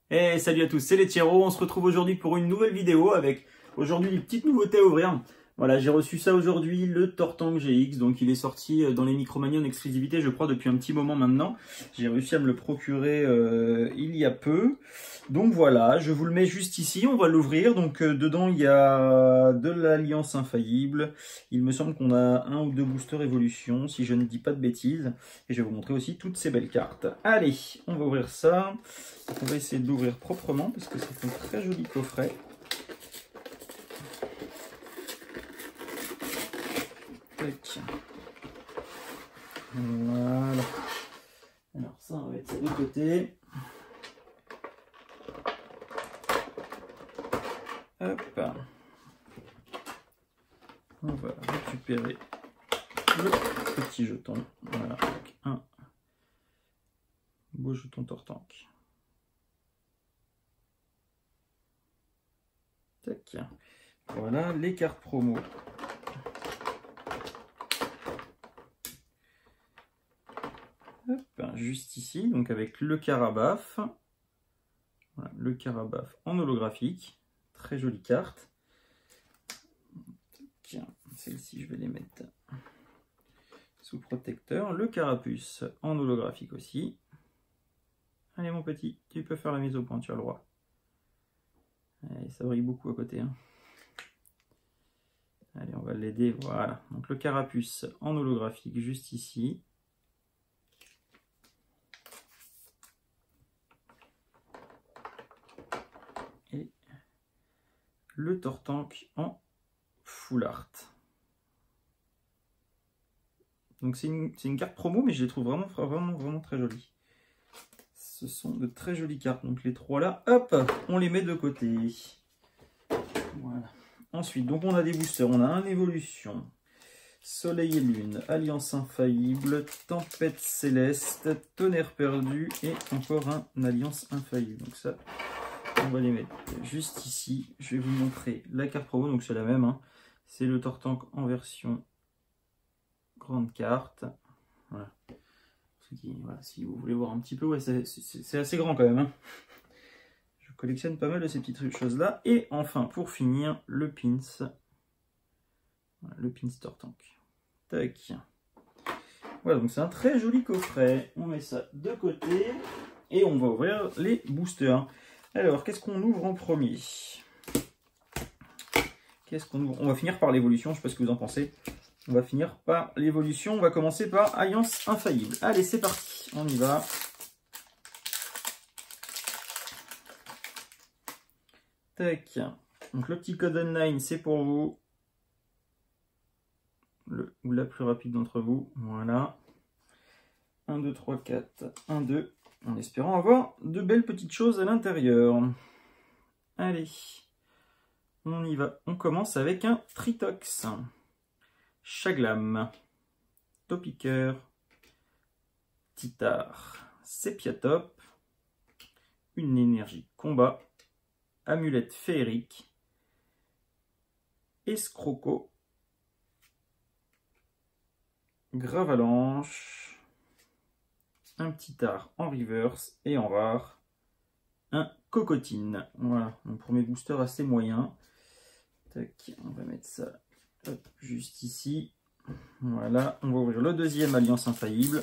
Et salut à tous, c'est les Thierry. On se retrouve aujourd'hui pour une nouvelle vidéo avec aujourd'hui une petite nouveauté à ouvrir. Voilà, j'ai reçu ça aujourd'hui, le Tortank GX. Donc il est sorti dans les Micromania en exclusivité, je crois, depuis un petit moment maintenant. J'ai réussi à me le procurer il y a peu. Donc voilà, je vous le mets juste ici, on va l'ouvrir. Donc dedans il y a de l'Alliance Infaillible. Il me semble qu'on a un ou deux boosters évolution, si je ne dis pas de bêtises. Et je vais vous montrer aussi toutes ces belles cartes. Allez, on va ouvrir ça. On va essayer de l'ouvrir proprement parce que c'est un très joli coffret. Tac. Voilà. Alors ça, on va mettre ça de côté. Hop. On va récupérer le petit jeton. Voilà, avec un beau jeton Tortank. Tac. Voilà les cartes promo. Hop, juste ici, donc avec le Carabaf. Voilà, le Carabaf en holographique. Très jolie carte. Celle-ci, je vais les mettre sous protecteur. Le Carapuce en holographique aussi. Allez mon petit, tu peux faire la mise au point, tu as le droit. Allez, ça brille beaucoup à côté. Hein. Allez, on va l'aider, voilà. Donc le Carapuce en holographique juste ici. Et le Tortank en full art. Donc c'est une carte promo, mais je les trouve vraiment très jolies. Ce sont de très jolies cartes. Donc les trois là, hop, on les met de côté. Voilà. Ensuite, donc on a des boosters. On a un Évolution, Soleil et Lune, Alliance Infaillible, Tempête Céleste, Tonnerre Perdu et encore un Alliance Infaillible. Donc ça, on va les mettre juste ici. Je vais vous montrer la carte promo. Donc c'est la même. Hein. C'est le Tortank en version grande carte. Voilà. Voilà, si vous voulez voir un petit peu, ouais, c'est assez grand quand même. Hein. Je collectionne pas mal de ces petites choses là. Et enfin, pour finir, le pins. Voilà, le pins Tortank. Tac. Voilà, donc c'est un très joli coffret. On met ça de côté et on va ouvrir les boosters. Alors, qu'est-ce qu'on ouvre en premier? Qu'est-ce qu'on ouvre? On va finir par l'évolution, je sais pas ce que vous en pensez. On va finir par l'évolution. On va commencer par Alliance Infaillible. Allez, c'est parti. On y va. Tac. Donc le petit code online, c'est pour vous. Ou la plus rapide d'entre vous. Voilà. 1, 2, 3, 4. 1, 2. En espérant avoir de belles petites choses à l'intérieur. Allez. On y va. On commence avec un Tritox. Chaglam, Topiqueur, Titar, Sépiatop, une énergie combat, amulette féerique, Escroco, Gravalanche, un petit art en reverse et en rare, un Cocotine. Voilà, mon premier booster assez moyen. Tac, on va mettre ça. Hop, juste ici. Voilà, on va ouvrir le deuxième Alliance Infaillible.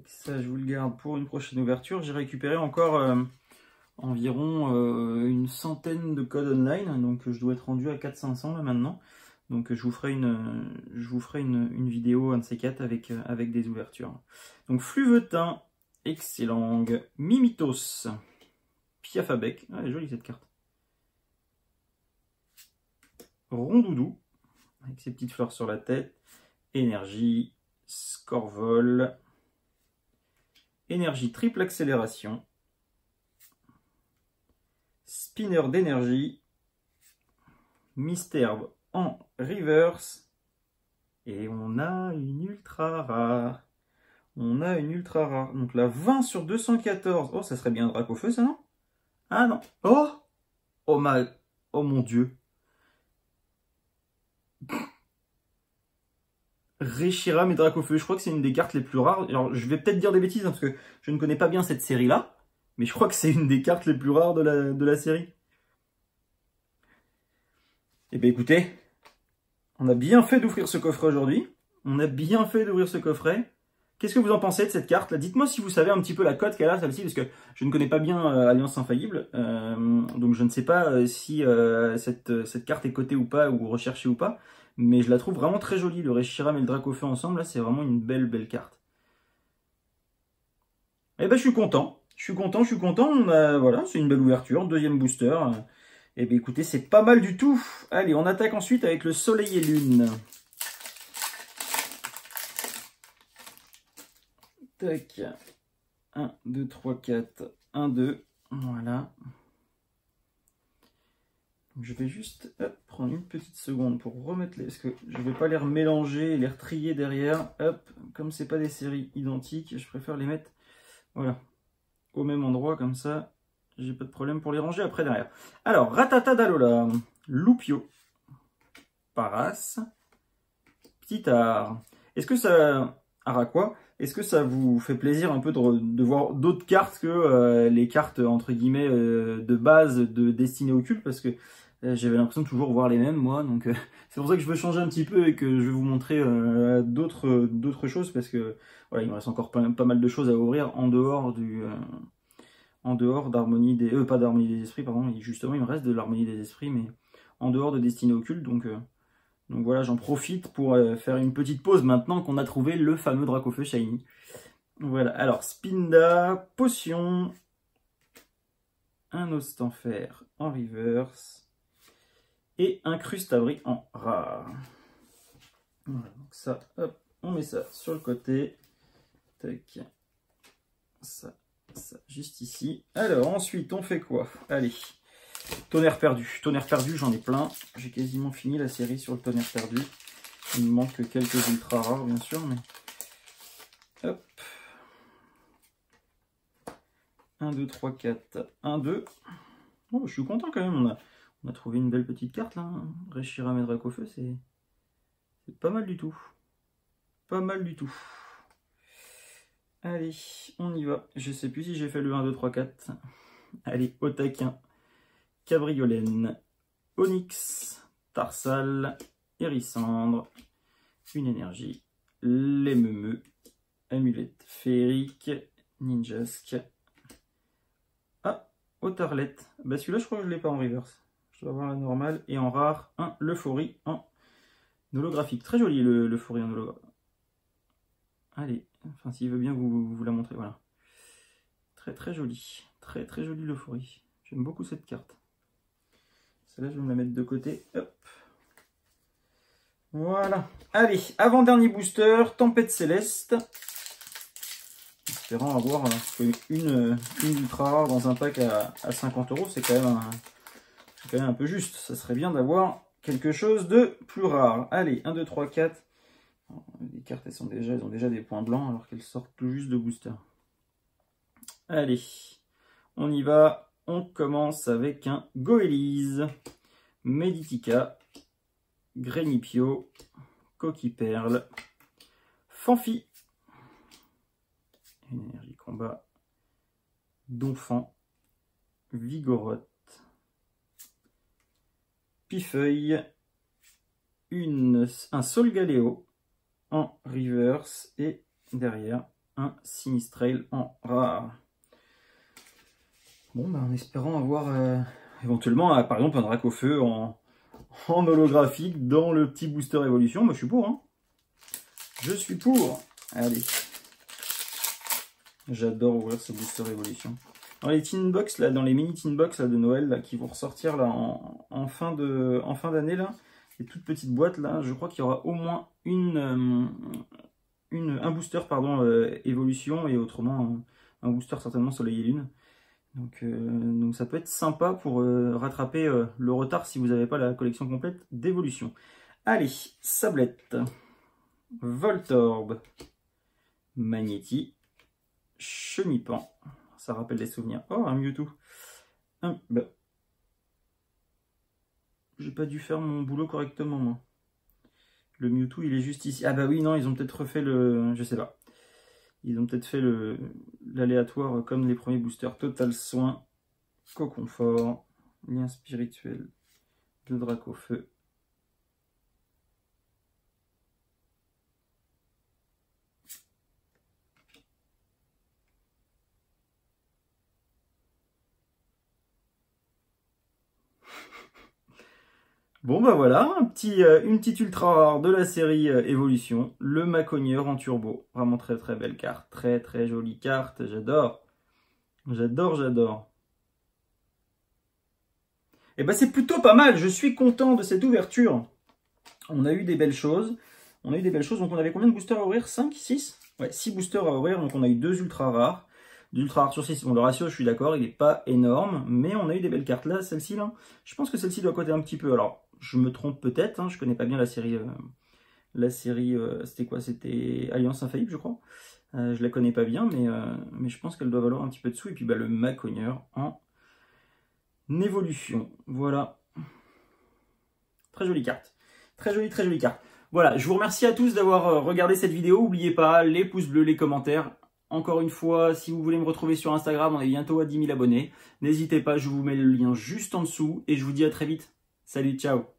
Ça, je vous le garde pour une prochaine ouverture. J'ai récupéré encore environ une centaine de codes online. Donc, je dois être rendu à 400-500 là maintenant. Donc, je vous ferai une vidéo, un de ces quatre, avec des ouvertures. Donc, Fluvetin, Excellent, Mimitos, Piafabec. Ah, elle est jolie cette carte. Rondoudou, avec ses petites fleurs sur la tête, Énergie, Scorvol, Énergie triple accélération, Spinner d'énergie, Mystère en reverse, et on a une ultra rare. On a une ultra rare. Donc la 20 sur 214. Oh, ça serait bien un Dracofeu, ça, non? Ah non. Oh! Oh oh mon Dieu. Reshiram et Dracofeu. Je crois que c'est une des cartes les plus rares. Alors, je vais peut-être dire des bêtises, hein, parce que je ne connais pas bien cette série-là. Mais je crois que c'est une des cartes les plus rares de la série. Eh bien, écoutez, on a bien fait d'ouvrir ce coffret aujourd'hui. On a bien fait d'ouvrir ce coffret. Qu'est-ce que vous en pensez de cette carte là? Dites-moi si vous savez un petit peu la cote qu'elle a, celle-ci, parce que je ne connais pas bien Alliance Infaillible. Donc je ne sais pas si cette carte est cotée ou pas, ou recherchée ou pas. Mais je la trouve vraiment très jolie. Le Reshiram et le Dracofeu ensemble, là, c'est vraiment une belle carte. Eh ben, je suis content. Je suis content. Voilà, c'est une belle ouverture. Deuxième booster. Eh bien, écoutez, c'est pas mal du tout. Allez, on attaque ensuite avec le Soleil et Lune. Tac. 1, 2, 3, 4. 1, 2. Voilà. Je vais juste prendre une petite seconde pour remettre les... Parce que je ne vais pas les remélanger et les retrier derrière. Hop, comme c'est pas des séries identiques, je préfère les mettre voilà, au même endroit, comme ça, j'ai pas de problème pour les ranger après derrière. Alors, Ratata d'Alola, Loupio, Paras, Petit-Art. Est-ce que ça... Araquois, est-ce que ça vous fait plaisir un peu de voir d'autres cartes que les cartes, entre guillemets, de base de Destinée Occulte? Parce que j'avais l'impression de toujours voir les mêmes, moi. Donc c'est pour ça que je veux changer un petit peu et que je vais vous montrer d'autres choses. Parce que voilà, il me reste encore pas mal de choses à ouvrir en dehors d'Harmonie des... pas d'Harmonie des Esprits, pardon. Et justement, il me reste de l'Harmonie des Esprits, mais en dehors de Destinée Occulte. Donc voilà, j'en profite pour faire une petite pause maintenant qu'on a trouvé le fameux Dracofeu Shiny. Voilà, alors Spinda, Potion, un Ostenfer en reverse et un Crustabri en rare. Voilà, donc ça, hop, on met ça sur le côté. Tac, ça, juste ici. Alors ensuite, on fait quoi? Allez. Tonnerre perdu, j'en ai plein. J'ai quasiment fini la série sur le tonnerre perdu. Il me manque quelques ultra rares, bien sûr, mais... Hop. 1, 2, 3, 4, 1, 2. Oh, je suis content quand même, on a trouvé une belle petite carte, là. Reshiram et Dracofeu, c'est pas mal du tout. Pas mal du tout. Allez, on y va. Je sais plus si j'ai fait le 1, 2, 3, 4. Allez, au taquin. Cabriolène, Onyx, Tarsal, Hérissandre, une énergie, les meumeux, amulette féerique, ninjasque. Ah, Otarlette. Bah celui-là, je crois que je ne l'ai pas en reverse. Je dois avoir la normale. Et en rare, un Leufaurie en holographique. Très joli le Leufaurie en holographique. Allez, enfin s'il veut bien vous la montrer, voilà. Très joli. Très joli Leufaurie. J'aime beaucoup cette carte. Celle-là, je vais me la mettre de côté. Hop. Voilà. Allez, avant-dernier booster, Tempête Céleste. Espérant avoir une ultra rare dans un pack à 50 €. C'est quand même un peu juste. Ça serait bien d'avoir quelque chose de plus rare. Allez, 1, 2, 3, 4. Les cartes, elles ont déjà des points blancs alors qu'elles sortent tout juste de booster. Allez, on y va. On commence avec un Goélise, Meditica, Grenipio, Coquille-Perle, Fanfi, une énergie combat, Donphan, Vigoroth, Pifeuille, un Solgaleo en reverse et derrière un Sinistrail en rare. Bon, bah, en espérant avoir éventuellement, par exemple, un Dracofeu en holographique dans le petit booster évolution, moi je suis pour. Hein. Je suis pour. Allez. J'adore ouvrir ce booster évolution. Dans les tin box, là, dans les mini tin box là, de Noël là, qui vont ressortir là, en fin d'année, là, les toutes petites boîtes, là, je crois qu'il y aura au moins un booster pardon, évolution et autrement un booster certainement Soleil et Lune. Donc ça peut être sympa pour rattraper le retard si vous n'avez pas la collection complète d'évolution. Allez, Sablette, Voltorb, Magnéti, Chenipan, ça rappelle des souvenirs. Oh, un Mewtwo. Bah, j'ai pas dû faire mon boulot correctement, moi. Le Mewtwo, il est juste ici. Ah bah oui, non, ils ont peut-être refait le... Je sais pas. Ils ont peut-être fait l'aléatoire comme les premiers boosters. Total Soin, Coconfort, Lien Spirituel, de Dracofeu. Bon bah voilà, une petite ultra rare de la série Evolution, le Macogneur en turbo. Vraiment très très belle carte, très très jolie carte, j'adore. J'adore, j'adore. Et bah c'est plutôt pas mal, je suis content de cette ouverture. On a eu des belles choses. On a eu des belles choses, donc on avait combien de boosters à ouvrir? 5, 6? Ouais, 6 boosters à ouvrir, donc on a eu 2 ultra rares. 2 ultra rares sur 6, bon le ratio je suis d'accord, il n'est pas énorme, mais on a eu des belles cartes. Là, celle-ci, là, je pense que celle-ci doit coter un petit peu. Alors, je me trompe peut-être, hein, je connais pas bien la série. C'était quoi? C'était Alliance Infaillible, je crois. Je la connais pas bien, mais je pense qu'elle doit valoir un petit peu de sous. Et puis bah, le Macogneur en évolution. Voilà. Très jolie carte. Très jolie carte. Voilà, je vous remercie à tous d'avoir regardé cette vidéo. N'oubliez pas les pouces bleus, les commentaires. Encore une fois, si vous voulez me retrouver sur Instagram, on est bientôt à 10 000 abonnés. N'hésitez pas, je vous mets le lien juste en dessous. Et je vous dis à très vite. Salut, ciao.